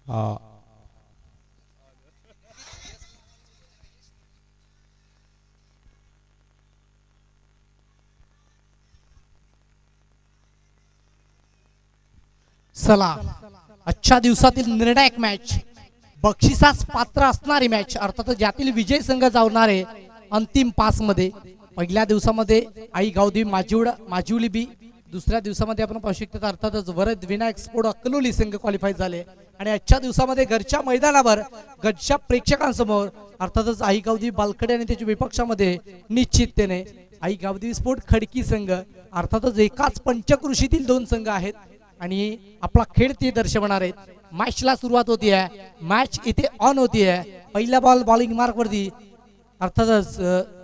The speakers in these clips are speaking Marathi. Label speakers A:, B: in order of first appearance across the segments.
A: हा
B: चला आजच्या दिवसातील निर्णायक मॅच, बक्षिसास पात्र असणारी मॅच, अर्थात ज्यातील विजय संघ जाणार आहे अंतिम पास मध्ये. पहिल्या दिवसामध्ये आई गावदेवी माजिवली बी, दुसऱ्या दिवसामध्ये आपण पाहू शकतो अर्थातच वरद विनायक स्पोर्ट अकलोली संघ क्वालिफाय झाले. आणि आजच्या दिवसामध्ये घरच्या मैदानावर घरच्या प्रेक्षकांसमोर अर्थातच आई गावदेवी बालकडे आणि त्याच्या विपक्षामध्ये निश्चिततेने आई गावदेवी स्पोर्ट खडकी संघ, अर्थातच एकाच पंचकृषीतील दोन संघ आहेत आणि आपला खेळ ते दर्शवणार आहेत. मॅचला सुरुवात होती आहे, मॅच इथे ऑन होती आहे. पहिला बॉल बॉलिंग मार्क वरती अर्थातच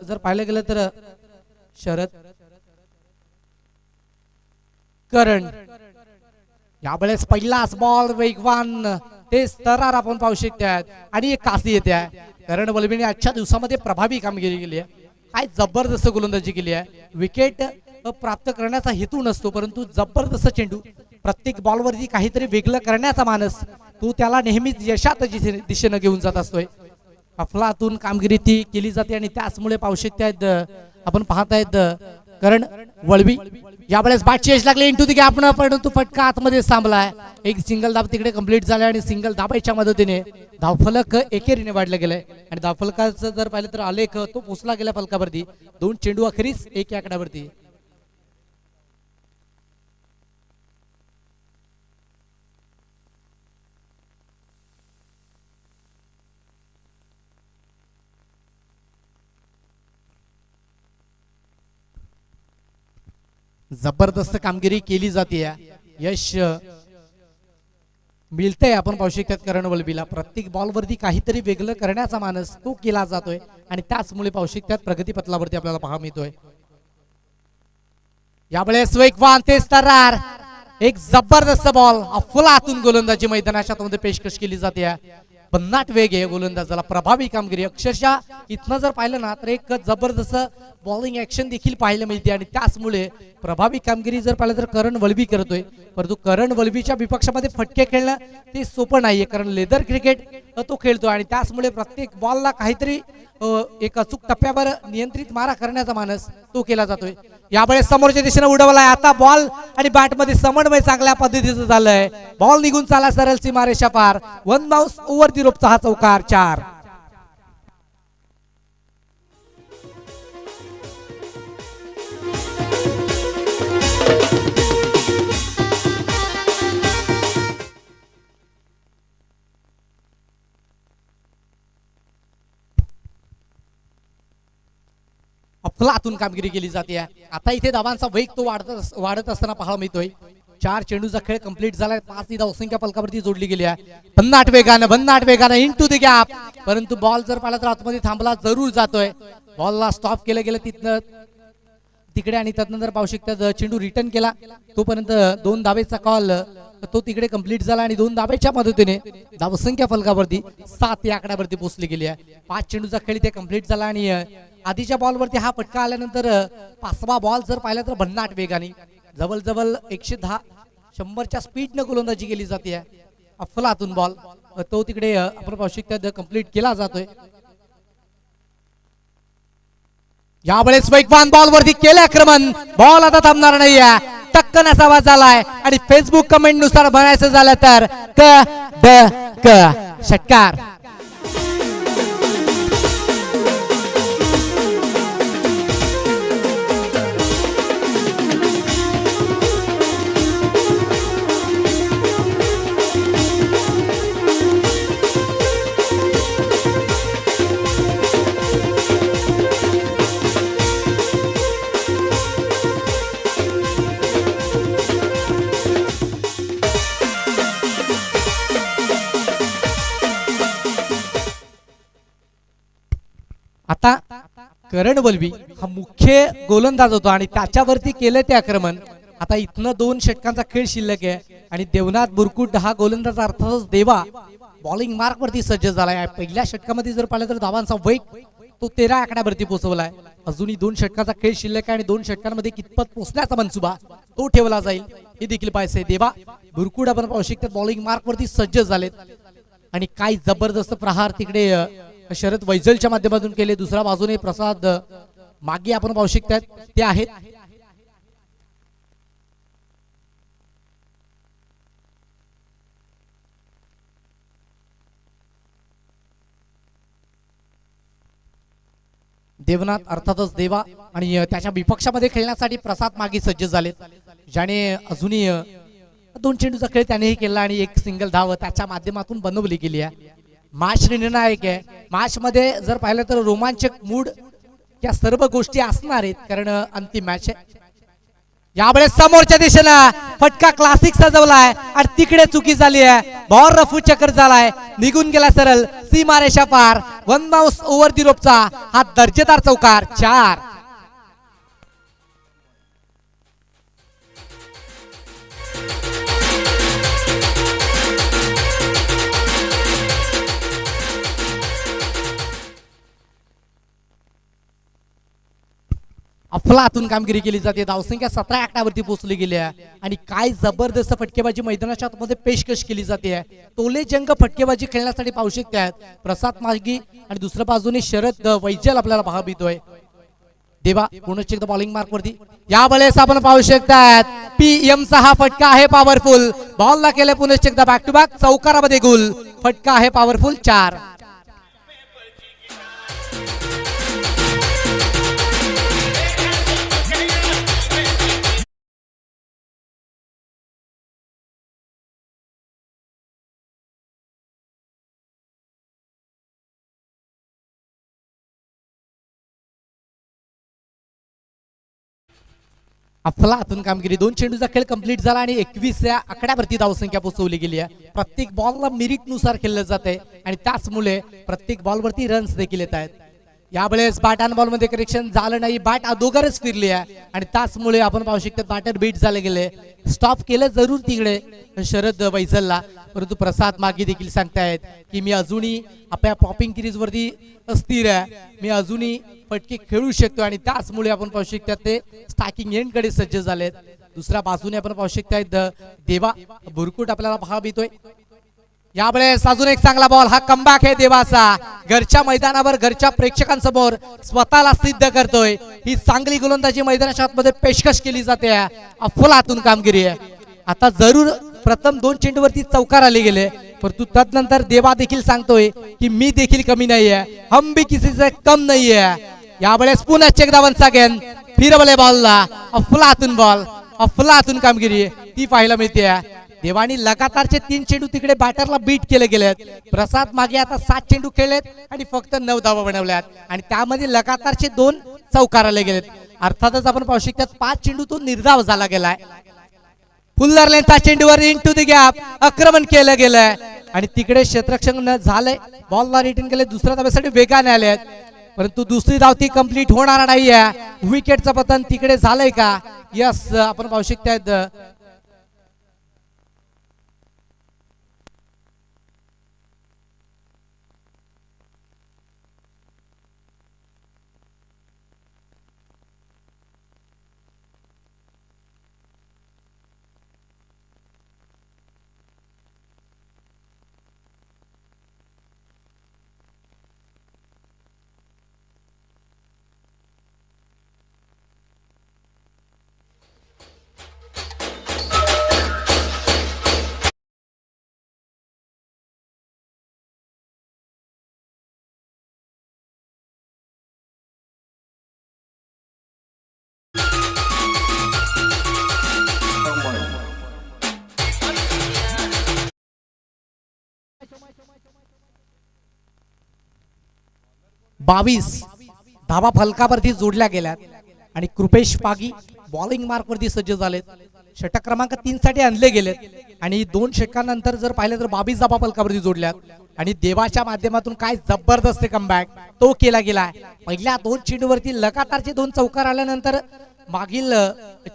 B: जर पाहिलं गेलं तर शरद करण, यावेळेस पहिलाच बॉल वेगवान ते स्तरार आपण पाहू शकतात आणि एक कासी येते आहे. करण वलबीने आजच्या दिवसामध्ये प्रभावी कामगिरी केली आहे, काय जबरदस्त गोलंदाजी केली आहे. विकेट प्राप्त करण्याचा हेतू नसतो, परंतु जबरदस्त चेंडू, प्रत्येक बॉलवरती काहीतरी वेगळं करण्याचा मानस तो त्याला नेहमीच यशात दिशेनं घेऊन जात असतोय. अफलातून कामगिरी ती केली जाते आणि त्याचमुळे पाहू शकतायत आपण पाहतायत करण वळवी. यावेळेस बॅटची एज लागली इंटू द गॅप न, परंतु फटका आतमध्ये थांबलाय. एक सिंगल धाब तिकडे कंप्लीट झालाय आणि सिंगल धाबाच्या मदतीने धावफलक एकेरीने वाढलं गेलंय. आणि धावफलकाचं जर पाहिलं तर आलेख तो पोचला गेला फलकावरती. दोन चेंडू अखेरीस एक आकड्यावरती. जबरदस्त कामगिरी केली जाते, यश मिळतंय आपण पाहू शकतात. करण वलबीला प्रत्येक बॉलवरती काहीतरी वेगळं करण्याचा मानस तो केला जातोय आणि त्याचमुळे पाहू शकतात प्रगती पथलावरती आपल्याला पाहायला मिळतोय. यावेळेस वेगवान ते स्तरार, एक जबरदस्त बॉल अफलातून गोलंदाजी मैदानाच्या मध्ये पेशकश केली जाते. भन्नाट वेग आहे गोलंदाजाला, प्रभावी कामगिरी. अक्षरशः इथनं जर पाहिलं ना तर एक जबरदस्त बॉलिंग ऍक्शन देखील पाहायला मिळते आणि त्याचमुळे प्रभावी कामगिरी जर पाहिलं तर करण वलबी करतोय. परंतु करण वलबीच्या विपक्षामध्ये फटके खेळणं ते सोपं नाहीये, कारण लेदर क्रिकेट तो खेळतो आणि त्याचमुळे प्रत्येक बॉलला काहीतरी एक अचूक टप्प्यावर नियंत्रित मारा करण्याचा मानस तो केला जातोय. यावेळेस समोरच्या दिशेने उडवलाय, आता बॉल आणि बॅट मध्ये समन्वय चांगल्या पद्धतीचं झालंय. बॉल निघून चाला सरळ सीमारेषा पार. वन बाउन्स ओव्हर दी रोपचा हा चौकार 4. अफलातून कामगिरी केली जाते. आता इथे धावांचा वेग तो वाढत असताना पाहायला मिळतोय. 4 चेंडूचा खेळ कंप्लीट झालाय, 5 धावसंख्या फलकावरती जोडली गेली आहे. भन्नाट वेगानं इंटू द गॅप, परंतु बॉल जर पाहिला तर आतमध्ये थांबला जरूर जातोय. बॉलला स्टॉप केलं गेलं तिथनं तिकडे आणि त्यानंतर पाहू शकतात चेंडू रिटर्न केला. तोपर्यंत 2 धावेचा कॉल तो तिकडे कंप्लीट झाला आणि 2 धावेच्या मदतीने धावसंख्या फलकावरती 7 या आकड्यावरती पोहोचली गेली आहे. 5 चेंडूचा खेळ इथे कंप्लीट झाला आणि आधीच्या बॉलवरती हा फटका आल्यानंतर 5वा बॉल जर पाहिला तर भन्नाट वेगाने जवळ 110-100च्या स्पीडनं गोलंदाजी केली जाते. अफलातून बॉल तो तिकडे आपण पाहू शकतो कंप्लीट केला जातोय. यावेळेस वेगवान बॉल वरती केले आक्रमण, बॉल आता थांबणार नाहीये. टक्कन असा आवाज झालाय आणि फेसबुक कमेंट नुसार म्हणायचं झालं तर षटकार. आता करण वलबी हा मुख्य गोलंदाज होता आणि त्याच्यावरती केलं ते आक्रमण. आता इथनं 2 षटकांचा खेळ शिल्लक आहे आणि देवनाथ बुरकुट हा गोलंदाज अर्थातच देवा बॉलिंग मार्क वरती सज्ज झालाय. पहिल्या षटकामध्ये जर पाहिलं तर धावांचा वेग तो 13 आकड्यावरती पोहोचवलाय. अजूनही 2 षटकाचा खेळ शिल्लक आहे आणि 2 षटकांमध्ये कितपत पोहोचण्याचा मनसुबा तो ठेवला जाईल हे देखील पाहायचंय. देवा बुरकुट आपण पाहू शकतो बॉलिंग मार्क वरती सज्ज झालेत. आणि काय जबरदस्त प्रहार तिकडे शरद वैजलच्या माध्यमातून केले. दुसऱ्या बाजूने प्रसाद मागे आपण पाहू शकतात ते आहेत. देवनाथ अर्थातच देवा आणि त्याच्या विपक्षामध्ये खेळण्यासाठी प्रसाद मागे सज्ज झाले, ज्याने अजूनही 2 चेंडूचा खेळ त्यानेही केला आणि एक सिंगल धाव त्याच्या माध्यमातून बनवली गेली आहे. मॅच निर्णायक आहे. मॅच मध्ये जर पाहिलं तर रोमांचक मूड या सर्व गोष्टी असणार आहेत, कारण अंतिम मॅच आहे. यावेळेस समोरच्या दिशेनं फटका क्लासिक सजवलाय आणि तिकडे चुकी झाली आहे. बॉल रफू चक्कर झालाय, निघून गेला सरळ सीमारेषा पार. 1 बाउंस ओव्हर दी रोपचा हा दर्जेदार चौकार 4. अफलातून कामगिरी केली जाते. धावसंख्या 17 आकड्यावरती पोहोचली गेली आहे आणि काय जबरदस्त फटकेबाजी मैदानाच्या आतमध्ये पेशकश केली जाते. तोले जंग फटकेबाजी खेळण्यासाठी पाहू शकतात प्रसाद मागी आणि दुसऱ्या बाजूने शरद वैजल आपल्याला पाहा बितोय. देवा पुनश्च एकदा बॉलिंग मार्क वरती. यावेळेस आपण पाहू शकतात PM चा हा फटका आहे पॉवरफुल. बॉलला केले पुनश्च एकदा बॅक टू बॅक चौकारामध्ये गुल. फटका आहे पॉवरफुल 4. अफलातून कामगिरी. 2 चेंडूचा खेळ कंप्लीट झाला आणि 21 या आकड्यावरती धावसंख्या पोहोचवली गेली आहे. प्रत्येक बॉलला मेरिट नुसार खेळलं जाते आणि त्याचमुळे प्रत्येक बॉलवरती रन्स देखील येत आहेत. यावेळेस बॅट अँड बॉल मध्ये करेक्शन झालं नाही, बॅट अगोदरच फिरली आहे आणि त्याचमुळे आपण पाहू शकतो बॅटर बीट झाले गेले. स्टॉप केलं जरूर तिकडे शरद वैजलला, परंतु प्रसाद मागे देखील सांगतायत की मी अजूनही आपल्या पॉपिंग क्रीज वरती अस्थिर आहे, मी अजूनही फटके खेळू शकतो आणि त्याचमुळे आपण पाहू शकतात ते स्टॅकिंग एंड कडे सज्ज झालेत. दुसऱ्या बाजूने आपण पाहू शकतात देवा बुरकुट आपल्याला पाहा बितोय. यावेळेस अजून एक चांगला बॉल. हा कमबॅक आहे देवाचा. घरच्या मैदानावर घरच्या प्रेक्षकांसमोर स्वतःला सिद्ध करतोय. ही चांगली गोलंदाजी मैदानाच्या आतमध्ये पेशकश केली जाते. अफलातून कामगिरी आहे. आता जरूर प्रथम 2 चेंडूवरती चौकार आले गेले, परंतु तदनंतर देवा देखील सांगतोय की मी देखील कमी नाहीये, हम भी किसी से कम नाहीये. यावेळेस पुन्हा एकदा वन्स अगेन फिरवले बॉलला. अफलातून बॉल, अफलातून कामगिरी ती पाहायला मिळते. देवानी लगातारचे 3 चेंडू तिकडे बॅटरला बीट केले गेलेत. प्रसाद मागे आता 7 चेंडू खेळलेत आणि फक्त 9 धावा बनवल्यात आणि त्यामध्ये लगातारचे 2 चौकार आले गेलेत. अर्थातच आपण पाहू शकतात 5 चेंडू तो निर्धाव झाला गेलाय. फुल्लर लेनचा चेंडूवर इन टू द गॅप आक्रमण केलं गेलंय आणि तिकडे क्षेत्ररक्षण झालंय. बॉलला रिटर्न केले, दुसऱ्या धावेसाठी वेगाने आलेत, परंतु दुसरी धाव ती कंप्लीट होणार नाहीये. विकेटचं पतन तिकडे झालंय का? यस, आपण पाहू शकतात बावीस धावा फलकावरती जोडल्या गेल्यात आणि कृपेश पागी बॉलिंग मार्क वरती सज्ज झालेत. षटक क्रमांक 3 साठी आणले गेलेत आणि 2 षटकांनंतर जर पाहिलं तर 22 धावा फलकावरती जोडल्यात आणि देवाच्या माध्यमातून काय जबरदस्त कमबॅक तो केला गेलाय. पहिल्या 2 चेंडूवरती लगातारचे 2 चौकार आल्यानंतर मागील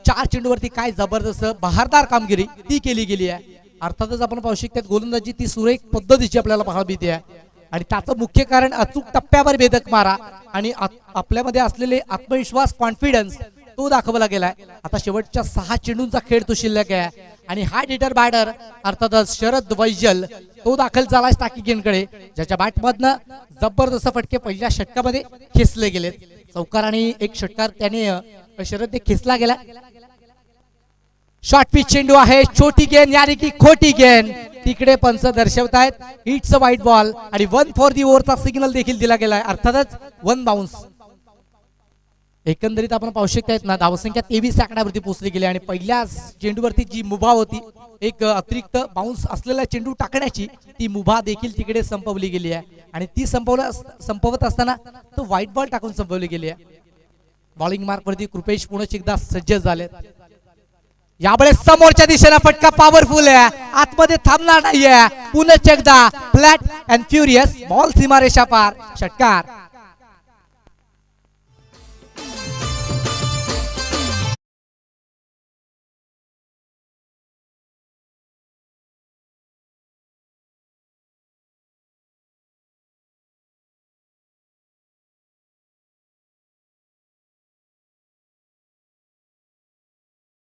B: 4 चेंडूवरती काय जबरदस्त बहारदार कामगिरी ती केली गेली आहे. अर्थातच आपण पाहू शकतात गोलंदाजी ती सुरेख पद्धतीची आपल्याला पाहायला मिळते आहे आणि त्याचं मुख्य कारण अचूक टप्प्यावर भेदक मारा आणि आपल्यामध्ये असलेले आत्मविश्वास, कॉन्फिडन्स तो दाखवला गेलाय. आता शेवटच्या 6 चेंडूंचा खेळ तो शिल्लक आहे आणि हार्ड हिटर बॅटर अर्थातच शरद वैजल तो दाखल झाला स्टाकिंगकडे, ज्याच्या बॅटमधनं जबरदस्त फटके पहिल्या षटकामध्ये खेचले गेलेत. चौकार आणि एक षटकार त्याने शरदने खेचला गेला. शॉर्ट पिच चेंडू आहे, छोटी गेंद यानी की खोटी गेंद, तिकडे पंच दर्शवतायत इट्स अ व्हाईट बॉल आणि 1 फॉर दी ओव्हरचा सिग्नल देखील दिला गेलाय, अर्थातच 1 बाउन्स. एकंदरीत आपण पाहू शकतायत ना, धावसंख्या 23 आकड्यावरती पोहोचली गेली आणि पहिल्या चेंडूवरती जी मुभा होती, एक अतिरिक्त बाउन्स असलेला चेंडू टाकण्याची ती मुभा देखील तिकडे संपवली गेली आहे आणि ती संपवत असताना तो व्हाईट बॉल टाकून संपवली गेली आहे. बॉलिंग मार्क वरती कृपेश पुन्हा एकदा सज्ज झाले. यावेळेस समोरच्या दिशेला फटका पॉवरफुल आहे, आतमध्ये थांबणार नाहीये, पुन्हा एकदा फ्लॅट अँड फ्युरियस बॉल सीमारेषा पार, षटकार.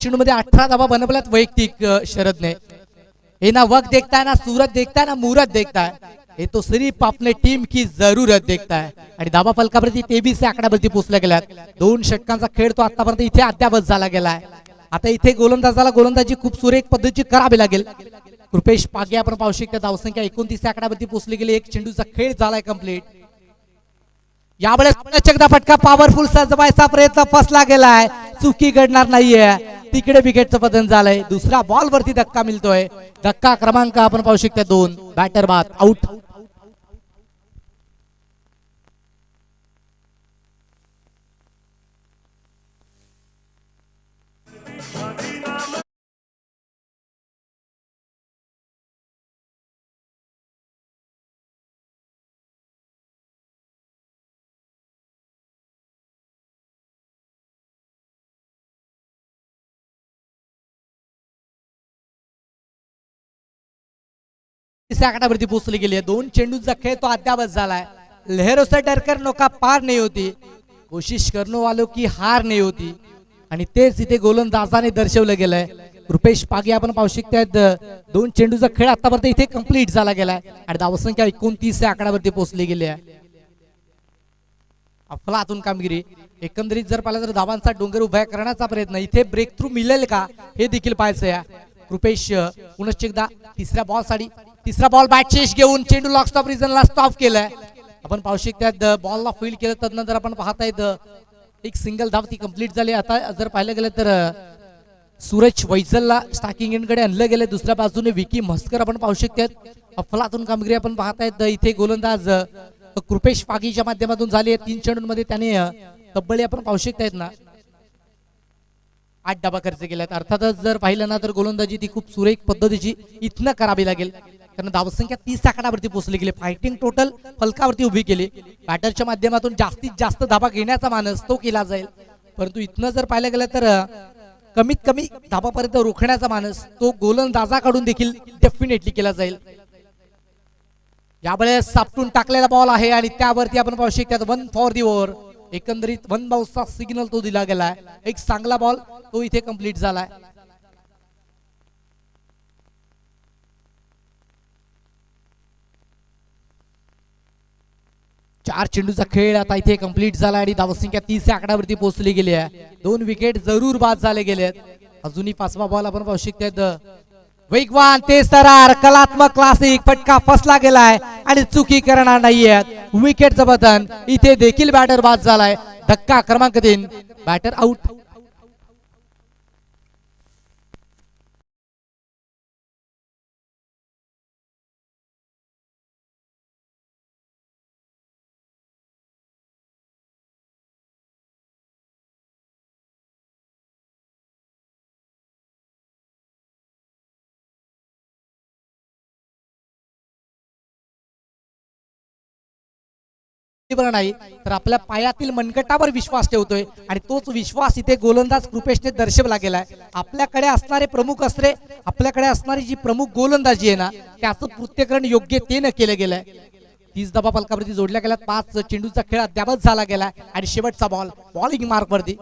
B: मध्ये 18 धावा बनवल्यात वैयक्तिक शरदने. हे ना वक्त देखता है, ना सूरत देखता है, ना मुहूर्त देखता है, हे तो सिर्फ अपने टीम की जरूरत देखता है. आणि धावा फलकावरती 23 आकड्यावरती पोहोचल्या गेल्यात. 2 षटकांचा खेळ तो आतापर्यंत इथे अद्यावत झाला गेलाय. आता इथे गोलंदाजाला गोलंदाजी खूप सुरेख पद्धतीची करावी लागेल. कृपेश पागे आपण पाहू शकता, धावसंख्या 29 आकड्यावरती पोहोचली गेली. एक चेंडूचा खेळ झालाय कंप्लीट. यावेळेस एकदा फटका पॉवरफुल सजवायचा प्रयत्न फसला गेलाय, चुकी घडणार नाहीये, तिकडे विकेटचं पतन झालंय. दुसरा बॉल वरती धक्का मिळतोय, धक्का क्रमांक आपण पाहू शकता 2, बॅटर बाद आउट. आकड्यावरती पोहोचली गेली आहे. 2 चेंडूचा खेळ तो अद्यावत झालाय. लहरों से डरकर नौका पार नहीं होती, कोशिश करने वालों की हार नहीं होती, आणि तेच इथे गोलंदाजाने दर्शवलं गेलंय. कृपेश पागे आपण पाहू शकतात, 2 चेंडूचा खेळ आतापर्यंत इथे कंप्लीट झाला गेलाय आणि धावसंख्या 29 आकड्यावरती पोहोचली गेली आहे. अफलातून कामगिरी. एकंदरीत जर पाहिलं तर धावांचा डोंगर उभा करण्याचा प्रयत्न, इथे ब्रेक थ्रू मिळेल का हे देखील पाहायचं आहे. कृपेश पुन्हा एकदा तिसरा बॉल बॅट चेस घेऊन चेंडू लॉक स्टॉप रिजनला स्टॉप केलाय. आपण पाहू शकतात बॉलला फील्ड केलं, तदनंतर आपण पाहतायत एक सिंगल धाव ती कंप्लीट झाली. आता जर पाहिलं गेलं तर सूरज वैजलला स्टार्किंग एंडकडे आणलं गेलं. दुसऱ्या बाजूने विकी म्हस्कर आपण पाहू शकतात. अफलातून कामगिरी आपण पाहतायत. इथे गोलंदाज कृपेश पागीच्या माध्यमातून झाली आहे. 3 चेंडूंमध्ये त्याने तब्बडी आपण पाहू शकतायत ना 8 डाबा खर्च केल्यात. अर्थातच जर पाहिलं ना तर गोलंदाजी ती खूप सुरेख पद्धतीची इथनं करावी लागेल, कारण धावसंख्या 30 आकड्यावरती पोहोचली गेली. फायटिंग टोटल फलकावरती उभी केली. बॅटरच्या माध्यमातून जास्तीत जास्त धाबा घेण्याचा मानस तो केला जाईल, परंतु इथनं जर पाहिलं गेलं तर कमीत कमी धाबापर्यंत रोखण्याचा मानस तो गोलंदाजाकडून देखील डेफिनेटली केला जाईल. यावेळेस सापटून टाकलेला बॉल आहे आणि त्यावरती आपण पाहू शकतो 1 फॉर दी ओव्हर. एकंदरीत 1 बाउन्सचा सिग्नल तो दिला गेलाय. एक चांगला बॉल तो इथे कंप्लीट झालाय. चार चेंडूचा खेळ आता इथे कंप्लीट झाला आणि धावसंख्या 30 आकड्यावरती पोहोचली गेली आहे. 2 विकेट जरूर बाद झाले गेलेत. अजूनही 5वा बॉल आपण पाहू शकतो. वेगवान तेज तरार कलात्मक क्लासिक फटका फसला गेलाय आणि चुकी करणार नाहीये. विकेटचं पतन इथे देखील बॅटर बाद झालाय. धक्का क्रमांक 3, बॅटर आउट. नाही तर आपल्या पायातील मनगटावर विश्वास ठेवतोय आणि तोच विश्वास इथे गोलंदाज कृपेशने दर्शवला गेलाय. आपल्याकडे असणारे प्रमुख अस्त्रे, आपल्याकडे असणारी जी प्रमुख गोलंदाजी आहे ना त्याचं पृथ्वीकरण योग्यतेने केलं गेलंय. 30 धावा फलकावरती जोडल्या गेल्यात. 5 चेंडूचा खेळ अद्यावत झाला गेलाय आणि शेवटचा बॉल बॉलिंग मार्क वरती.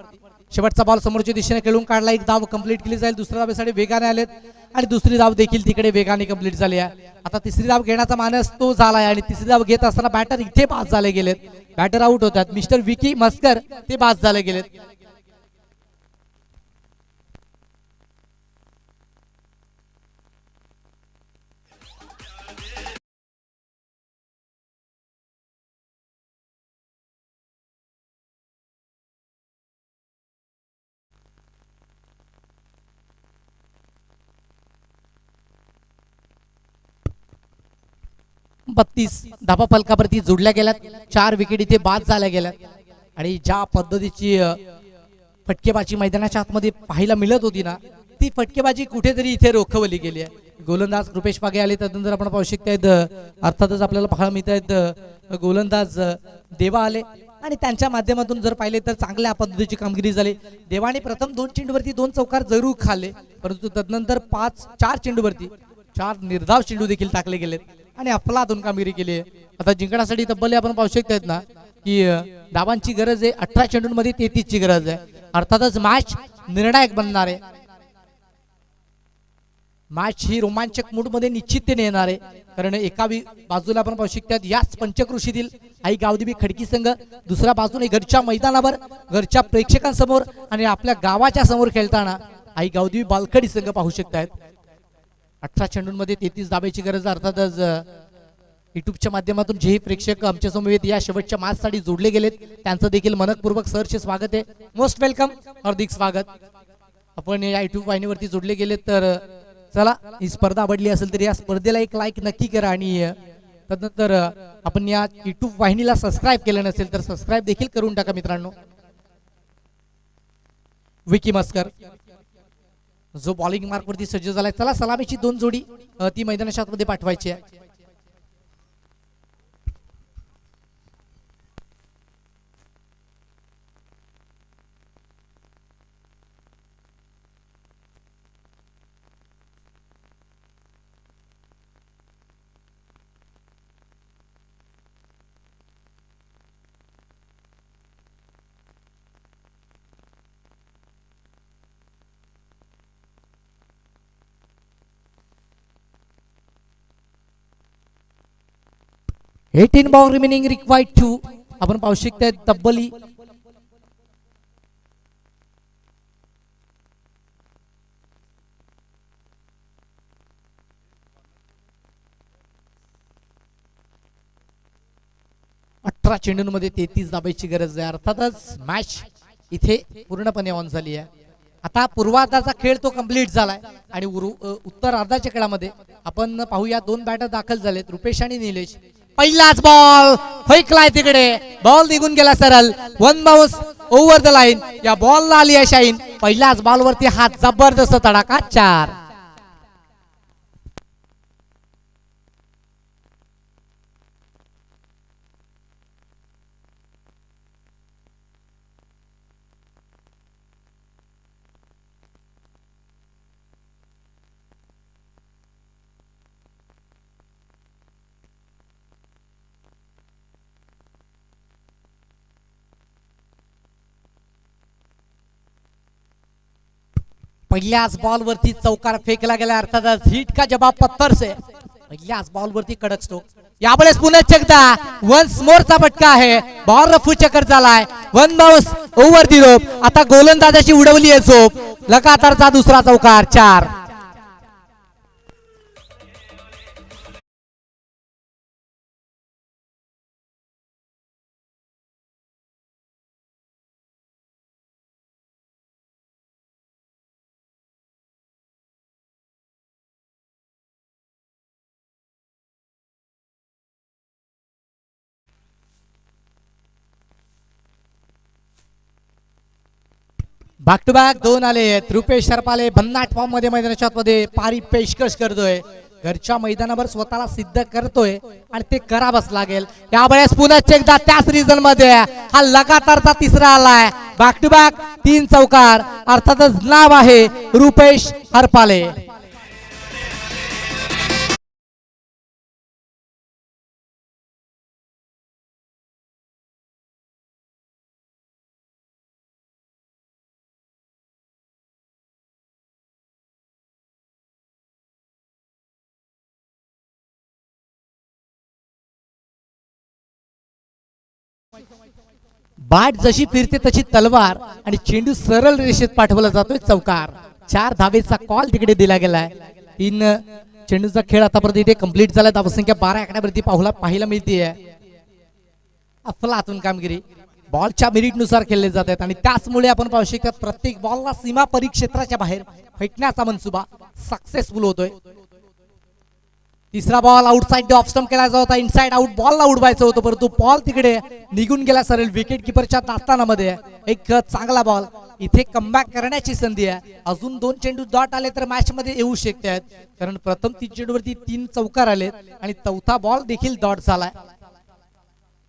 B: शेवटचा बॉल समोरच्या दिशेने खेळून काढला. 1 धाव कंप्लीट केली जाईल. दुसऱ्या धावेसाठी वेगाने आलेत आणि दुसरी धाव देखील तिकडे वेगाने कंप्लीट झाली आहे. आता तिसरी धाव घेण्याचा मानस तो झालाय आणि तिसरी धाव घेत असताना बॅटर इथे बाद झाले गेलेत. बॅटर आउट होतात. मिस्टर विकी मस्कर ते बाद झाले गेलेत. बत्तीस धाबा फलकावरती जोडल्या गेल्यात. 4 विकेट इथे बाद झाल्या गेल्यात आणि ज्या पद्धतीची फटकेबाजी मैदानाच्या आतमध्ये पाहायला मिळत होती ना, ती फटकेबाजी कुठेतरी इथे रोखवली गेली आहे. गोलंदाज रुपेश पागे आले, त्यानंतर आपण पाहू शकतायत अर्थातच आपल्याला पाहायला मिळत आहेत गोलंदाज देवा आले आणि त्यांच्या माध्यमातून जर पाहिले तर चांगल्या पद्धतीची कामगिरी झाली. देवाने प्रथम 2 चेंडूवरती 2 चौकार जरूर खाल्ले, परंतु तदनंतर 4 चेंडूवरती 4 निर्धाव चेंडू देखील टाकले गेलेत आणि अफलातून कामगिरी केली आहे. आता जिंकण्यासाठी तब्बल आपण पाहू शकतायत ना की धावांची गरज आहे. 18 चेंडूंमध्ये 33 ची गरज आहे. अर्थातच मॅच निर्णायक बनणार आहे. मॅच ही रोमांचक मूड मध्ये निश्चिततेने येणार आहे, कारण एका बाजूला आपण पाहू शकतात याच पंचकृषीतील आई गावदेवी खडकी संघ, दुसऱ्या बाजूने घरच्या मैदानावर घरच्या प्रेक्षकांसमोर आणि आपल्या गावाच्या समोर खेळताना आई गावदेवी बालखडी संघ पाहू शकतात. 18 चेंडूंमध्ये 33 धाब्याची गरज. अर्थातच युट्यूबच्या माध्यमातून जे प्रेक्षक आमच्या समवेत या शेवटच्या मॅच साठी जोडले गेलेत त्यांचं देखील मनपूर्वक सरचे स्वागत आहे. मोस्ट वेलकम, हार्दिक स्वागत. आपण या युट्यूब वाहिनीवरती जोडले गेलेत तर चला, ही स्पर्धा आवडली असेल तर या स्पर्धेला एक लाईक नक्की करा आणि तदनंतर आपण या युट्यूब वाहिनीला सबस्क्राईब केलं नसेल तर सबस्क्राईब देखील करून टाका मित्रांनो. विकी मस्कर जो बॉलिंग मार्क वरती सज्ज झालाय. चला, सलामीची 2 जोडी ती मैदानाच्या आतमध्ये पाठवायची आहे. Eighteen ball remaining required two. आपण पाहू शकताय तब्बली 18 चेंडूंमध्ये 33 धाब्याची गरज आहे. अर्थातच मॅच इथे पूर्णपणे ऑन झाली आहे. आता पूर्वार्धाचा खेळ तो कंप्लीट झालाय आणि उत्तर अर्धाच्या खेळामध्ये आपण पाहूया 2 बॅटर दाखल झालेत, रुपेश आणि निलेश. पहिलाच बॉल फेकलाय तिकडे, बॉल निघून गेला सरळ. 1 बाउन्स ओव्हर द लाईन. या बॉलला आली आहे शाईन. पहिल्याच बॉलवरती हा जबरदस्त तडाखा 4. पहिल्याच बॉल वरती चौकार फेकला गेला. अर्थातच हिट का जवाब पत्थर से. पहिल्याच बॉल वरती कडक स्ट्रोक. यावेळेस पुन्हा एकदा वन्स मोर चा फटका आहे. बॉल रफू चक्कर झालाय. 1 बाउन्स ओव्हर दी रोप. आता गोलंदाजाची उडवली आहे झोप. लगातारचा दुसरा चौकार 4. बॅक टू बॅक 2 आले आहेत. रुपेश शरपाले भन्नाट फॉर्म मध्ये मैदानाच्या आतमध्ये पारी पेशकश करतोय. घरच्या मैदानावर स्वतःला सिद्ध करतोय आणि ते करावंच लागेल. यावेळेस पुन्हा एकदा त्याच रिझन मध्ये हा लगातारचा तिसरा आलाय. बॅक टू बॅक 3 चौकार. अर्थातच नाव आहे रुपेश हरपाले. बाट जशी फिरते तशी तलवार आणि चेंडू सरळ रेषेत पाठवला जातोय चौकार. 4 धाबेचा कॉल तिकडे दिला गेलाय. 3 चेंडूचा खेळ आतापर्यंत इथे कंप्लीट झाला. धावसंख्या 12 आकड्यावरती पाहायला मिळते. अफलातून कामगिरी बॉलच्या मेरिटनुसार खेळले जात आहेत आणि त्याचमुळे आपण पाहू शकतो प्रत्येक बॉलला सीमा परिक्षेत्राच्या बाहेर फेकण्याचा मनसुबा सक्सेसफुल होतोय. तिसरा ball outside the off stump खेळायचा होता. इनसाइड आउट बॉलला उडवायचं होतं परंतु बॉल तिकडे निघून गेला सरळ विकेट किपरच्या दास्तानामध्ये. एक चांगला बॉल इथे कमबॅक करण्याची संधी आहे. अजून 2 चेंडू डॉट आले तर मॅच मध्ये येऊ शकतात कारण प्रथम 3 चेंडूवरती 3 चौकार आलेत आणि चौथा बॉल देखील डॉट झालाय.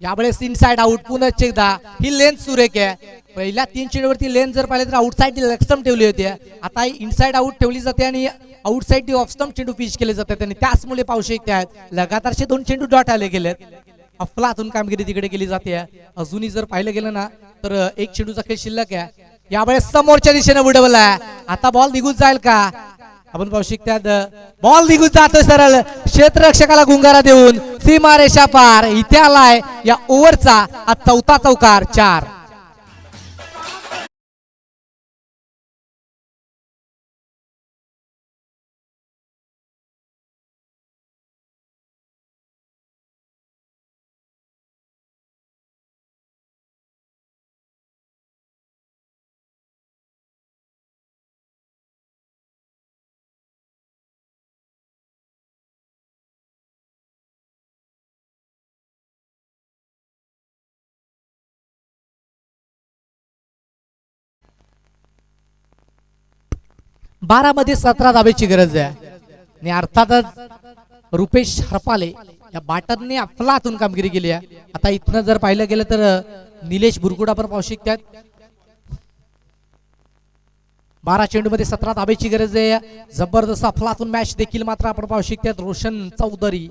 B: यावेळेस इनसाइड आउट पुन्हा एकदा ही लेन सुरेख आहे. पहिल्या 3 चेंडूवरती लेन जर पाहिले तर आउटसाइड लेग स्टंप ठेवली होती. आता इनसाइड आउट ठेवली जाते आणि आउटसाइड ऑफ स्टंप चेंडू पिच केले जातात आणि त्याचमुळे पाहू शकतात लगातारचे 2 चेंडू डॉट आले गेलेत. अफलातून कामगिरी तिकडे केली जाते. अजूनही जर पाहिलं गेलं ना तर एक चेंडूचा खेळ शिल्लक आहे. यावेळेस समोरच्या दिशेने उडवलाय. आता बॉल निघून जाईल का आपण पाहू शकतात. बॉल निघून जातोय सरळ क्षेत्ररक्षकाला गुंगारा देऊन सीमारेषा पार. इथे आलाय या ओव्हरचा हा चौथा चौकार. 4 12 मध्ये 17 धाब्याची गरज आहे आणि अर्थातच रुपेश हरपाले या बॅटरने अफलातून कामगिरी केली आहे. आता इथनं जर पाहिलं गेलं तर निलेश बुरकुडा पण पाहू शकतात. 12 चेंडू मध्ये 17 धाब्याची गरज आहे. जबरदस्त अफलातून मॅच देखील मात्र आपण पाहू शकतात. रोशन चौधरी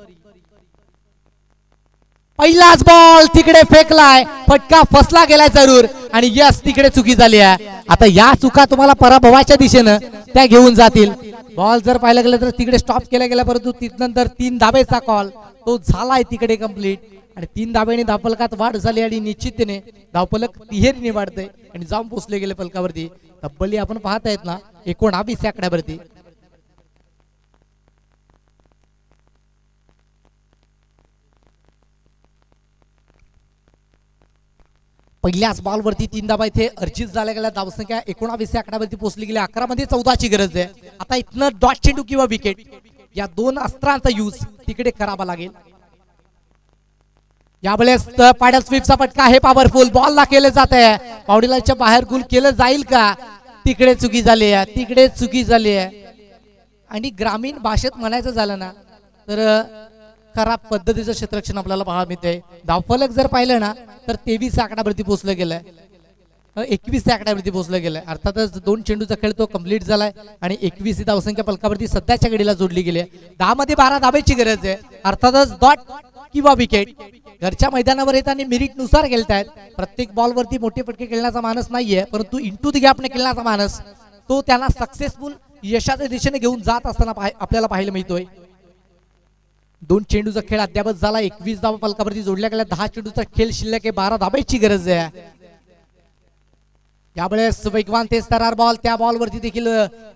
B: पहिलाच बॉल तिकडे फेकलाय. फटका फसला गेलाय जरूर आणि यस तिकडे चुकी झाली आहे. आता या चुका तुम्हाला पराभवाच्या दिशेनं त्या घेऊन जातील. बॉल जर पाहिलं गेलं तर तिकडे स्टॉप केला गेला परंतु तिथनंतर 3 धाब्याचा कॉल तो झालाय तिकडे कंप्लीट आणि 3 धाब्याने धावफलकात वाढ झाली आणि निश्चिततेने धावफलक तिहेरीने वाढतंय आणि जाऊन पोहोचले गेले फलकावरती. तब्बली आपण पाहत आहेत ना 19 आकड्यावरती. पहिल्याच बॉलवरती 3 धाबा इथे अर्जित झाल्या गेल्या. धावसंख्या 19 आकड्यावरती पोहोचली गेली. 11 मध्ये 14 ची गरज आहे. आता इथनं डॉट चेंडू किंवा विकेट या 2 अस्त्रांचा यूज तिकडे करावा लागेल. यावेळेस पाडल स्वीपचा फटका आहे. पॉवरफुल बॉलला केलं जात आहे. बाउंड्रीच्या बाहेर गुल केलं जाईल का. तिकडे चुकी झाली आहे. तिकडे चुकी झाली आहे आणि ग्रामीण भाषेत म्हणायचं झालं ना तर खराब पद्धतीचं क्षेत्ररक्षण आपल्याला पाहायला मिळतंय. धावफलक जर पाहिलं ना तर 23 आकड्यावरती पोहोचलं गेलंय. 21 आकड्यावरती पोहोचलं गेलंय. अर्थातच 2 चेंडूचा खेळ तो कंप्लीट झालाय आणि 21 ही धावसंख्या फलकावरती सध्याच्या घडीला जोडली गेली आहे. 10 मध्ये 12 धाब्याची गरज आहे. अर्थातच डॉट किंवा विकेट घरच्या मैदानावर येताना मेरिट नुसार खेळतायत. प्रत्येक बॉलवरती मोठे फटके खेळण्याचा मानस नाहीये परंतु इंटू द गॅपने खेळण्याचा मानस तो त्यांना सक्सेसफुल यशाच्या दिशेने घेऊन जात असताना आपल्याला पाहायला मिळतोय. 2 चेंडूचा खेळ अद्यापच झाला. 21 धावा फलकावरती जोडल्या गेल्या. 10 चेंडूचा खेळ शिल्लक आहे. 12 धाब्याची गरज आहे. यावेळेस वेगवान तेज तरार बॉल त्या बॉलवरती देखील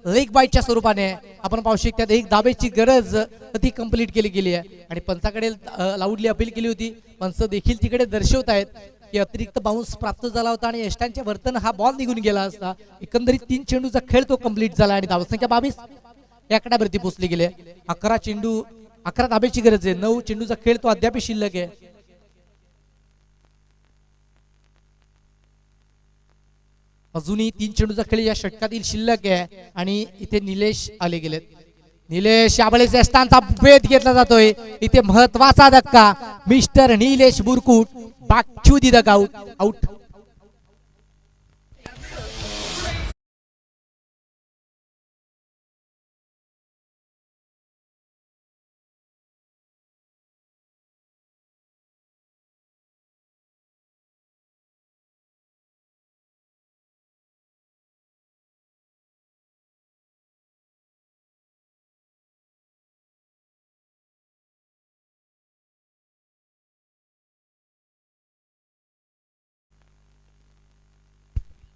B: लेग बाईटच्या स्वरूपाने आपण पाहू शकतात 1 धाब्याची गरज ती कंप्लीट केली गेली आहे आणि पंचाकडे लाऊडली अपील केली होती. पंच देखील तिकडे दर्शवत आहेत की अतिरिक्त बाउन्स प्राप्त झाला होता आणि यष्टांच्या वर्तन हा बॉल निघून गेला असता. एकंदरीत 3 चेंडूचा खेळ तो कंप्लीट झाला आणि धावसंख्या 22 या आकड्यावरती पोहोचली गेली. 11 धाब्याची गरज आहे. 9 चेंडूचा खेळ तो अद्याप शिल्लक आहे. अजूनही 3 चेंडूचा खेळ या षटकातील शिल्लक आहे आणि इथे निलेश आले गेलेत. निलेश यावेळेस यष्टांचा वेध घेतला जातोय. इथे महत्वाचा धक्का. Mister Nilesh Burkut back to the dugout. Out.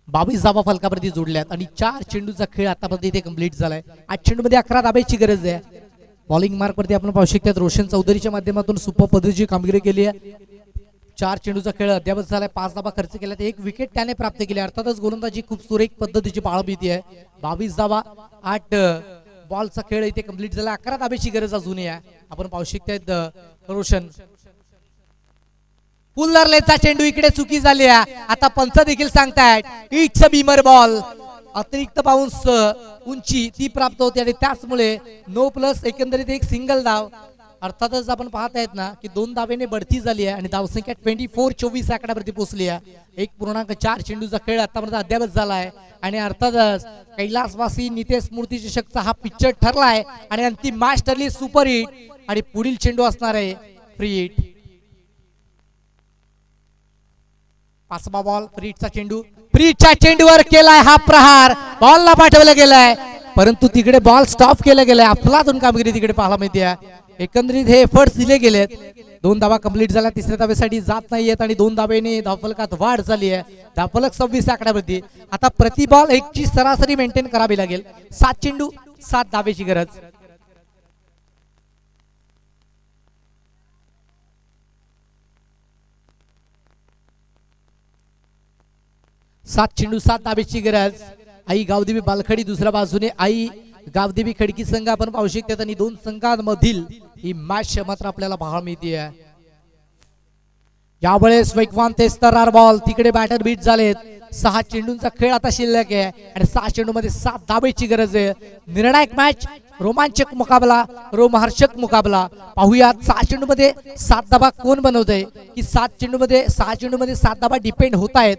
B: 22 धावा फलकावरती जोडल्यात आणि 4 चेंडूचा खेळ आतापर्यंत इथे कंप्लीट झालाय. 8 चेंडूमध्ये 11 धाब्याची गरज आहे. बॉलिंग मार्क वरती आपण पाहू शकतात रोशन चौधरीच्या माध्यमातून सुपर पद्धतीची कामगिरी केली आहे. 4 चेंडूचा खेळ अद्यावत झालाय. 5 धाबा खर्च केल्यात. 1 विकेट त्याने प्राप्त केली. अर्थातच गोलंदाजी खूप सुरेख पद्धतीची पाळाबीती आहे. 22 धावा 8 बॉलचा खेळ इथे कंप्लीट झाला. 11 धाब्याची गरज अजूनही आहे. आपण पाहू शकतात रोशन पुल्लरलेचा चेंडू इकडे चुकी झाली आहे. आता पंच देखील सांगतायत इट्स अ बीमर बॉल. अतिरिक्त बाउन्स उंची ती प्राप्त होते आणि त्याचमुळे नो प्लस एकंदरीत एक सिंगल धाव. अर्थातच आपण पाहत आहेत ना की 2 धावेने बढती झाली आहे आणि धावसंख्या 24-24 आकड्यावरती पोहोचली आहे. 1.4 चेंडूचा खेळ आतापर्यंत अद्यावत झाला आहे आणि अर्थातच कैलासवासी नितेश मूर्ती चषकचा हा पिक्चर ठरला आहे आणि अंतिम मॅच ठरली सुपर हिट आणि पुढील चेंडू असणार आहे फ्री हिट. 5वा बॉल फ्रीटचा चेंडू. फ्रीटच्या चेंडूवर केलाय हा प्रहार. बॉलला पाठवलं गेलाय परंतु तिकडे बॉल स्टॉप केला गेलाय. अफलातून कामगिरी तिकडे पाहायला मिळते. एकंदरीत हे एफर्ट्स दिले गेलेत. 2 धावा कंप्लीट झाल्या. तिसऱ्या धावेसाठी जात नाहीयेत आणि 2 धावेने धावफलकात वाढ झाली आहे. धावफलक 26 आकड्यावरती. आता प्रति बॉल 1 ची सरासरी मेंटेन करावी लागेल. 7 चेंडू 7 धावेची गरज. 7 चेंडू 7 धावेची गरज. आई गावदेवी बालखडी दुसऱ्या बाजूने आई गावदेवी खडकी संघ आपण पाहू शकतात आणि 2 संघांमधील ही मॅच मात्र आपल्याला पाहायला मिळते. यावेळेस वेगवान तेस्तरार बॉल तिकडे बॅटर बीट झालेत. 6 चेंडूंचा खेळ आता शिल्लक आहे आणि 6 चेंडू मध्ये 7 धावेची गरज आहे. निर्णायक मॅच, रोमांचक मुकाबला, रोमहर्षक मुकाबला. पाहूयात 6 चेंडू मध्ये 7 धाबा कोण बनवतंय की 7 चेंडू मध्ये 7 धाबा डिपेंड होत आहेत.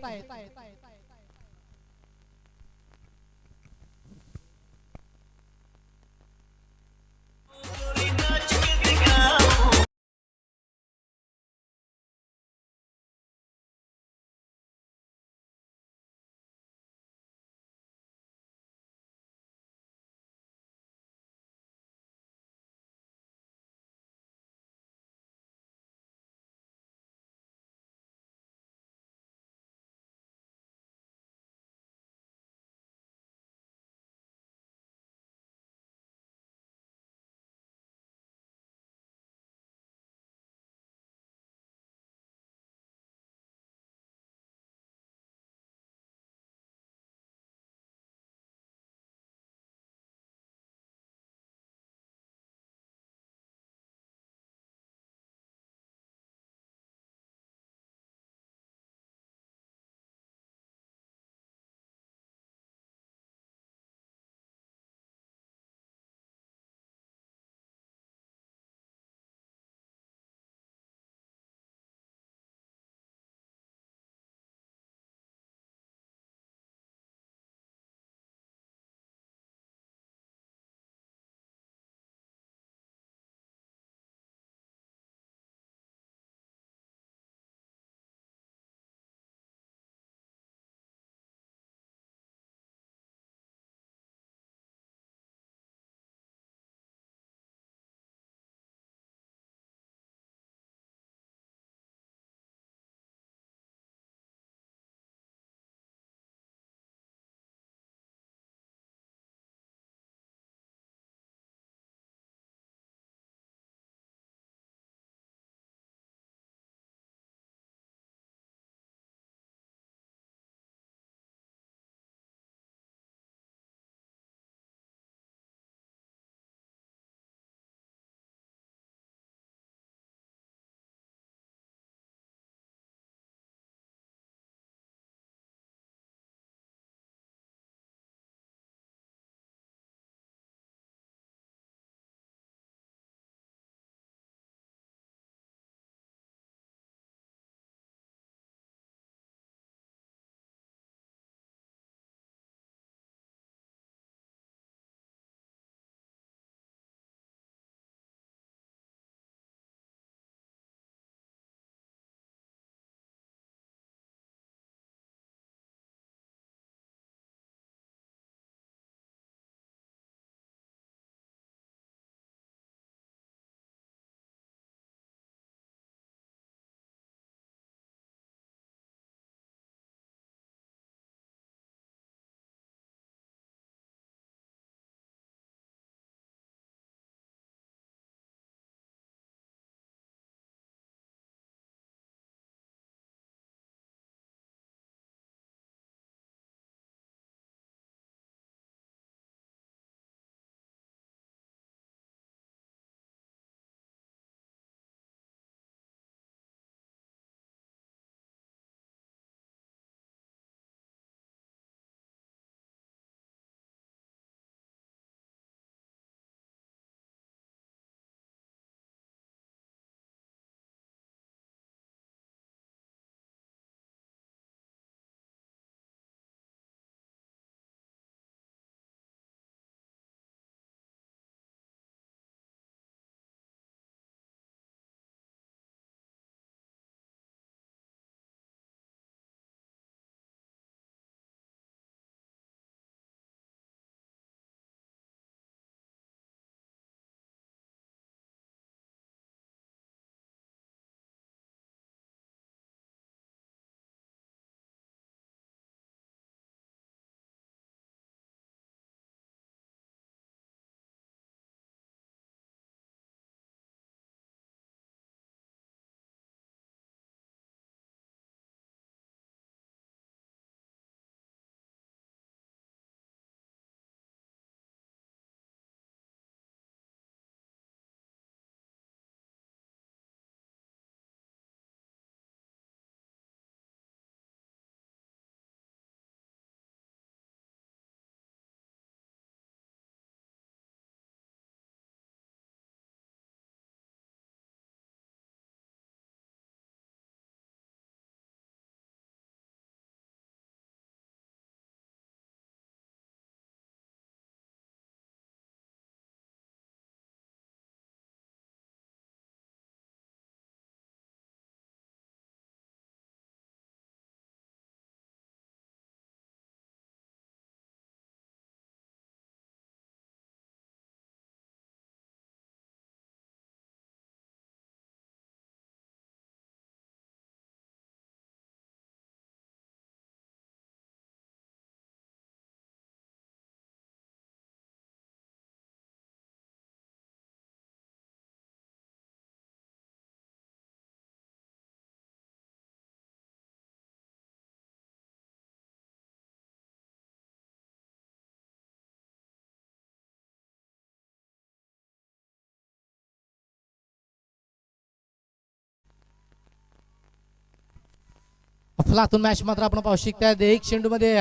B: अफलातून मॅच मात्र आपण पाहू शकतात. एक चेंडूमध्ये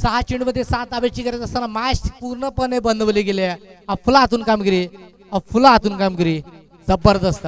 B: 6 चेंडूमध्ये 7 धाब्याची गरज असताना मॅच पूर्णपणे बंदवली गेली आहे. अफलातून कामगिरी, अफलातून कामगिरी, जबरदस्त.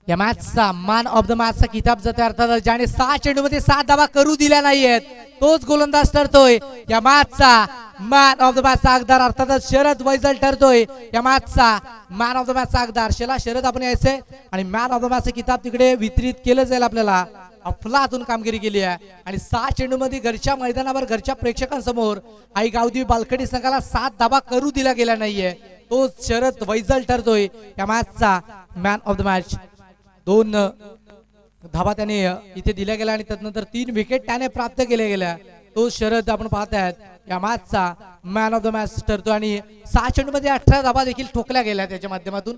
B: या मॅचचा मॅन ऑफ द मॅचचा किताब जाते अर्थात ज्याने 6 चेंडूमध्ये 7 धावा करू दिल्या नाहीयेत तोच गोलंदाज ठरतोय. या मॅचचा मॅन ऑफ द मॅचचा हकदार अर्थातच शरद वैजल ठरतोय. या मॅचचा मॅन ऑफ द मॅचचा हकदार. शरद आपण यायचंय आणि मॅन ऑफ द मॅचचं किताब तिकडे वितरित केलं जाईल आपल्याला. अफलातून कामगिरी केली आहे आणि 6 चेंडूमध्ये घरच्या मैदानावर घरच्या प्रेक्षकांसमोर आई गावदेवी बालकडी संघाला 7 धावा करू दिल्या गेल्या नाहीये तोच शरद वैजल ठरतोय या मॅचचा मॅन ऑफ द मॅच. 2 धावा त्याने इथे दिल्या गेल्या आणि त्यानंतर 3 विकेट त्याने प्राप्त केल्या गेल्या. तो शरद आपण पाहतायत या मॅचचा मॅन ऑफ द मॅच ठरतो आणि 6 चेंडूमध्ये 18 धावा देखील ठोकल्या गेल्या त्याच्या माध्यमातून.